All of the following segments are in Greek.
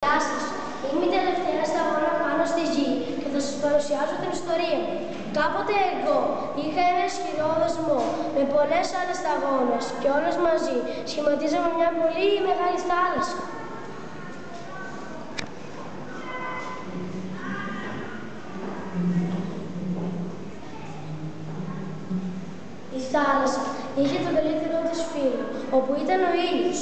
Γεια σας, είμαι η τελευταία σταγόνα πάνω στη γη και θα σας παρουσιάσω την ιστορία μου. Κάποτε εγώ είχα ένα ισχυρό δεσμό με πολλές άλλες σταγόνες και όλες μαζί σχηματίζαμε μια πολύ μεγάλη θάλασσα. Η θάλασσα είχε τον καλύτερο της φίλο, όπου ήταν ο ήλιος.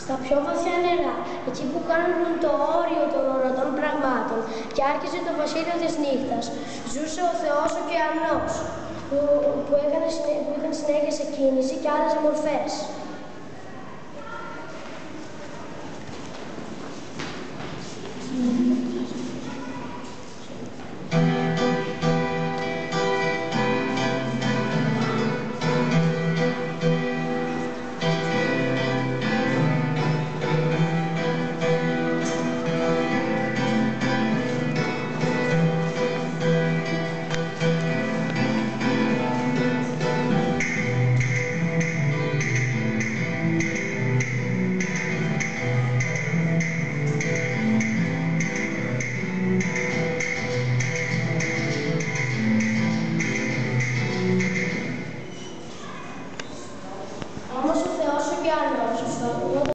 Στα πιο βαθιά νερά, εκεί που κάνουν το όριο των ορατών πραγμάτων και άρχιζε το βασίλειο της νύχτας, ζούσε ο Θεός ωκεανός, που είχαν συνέχεια σε κίνηση και άλλες μορφές.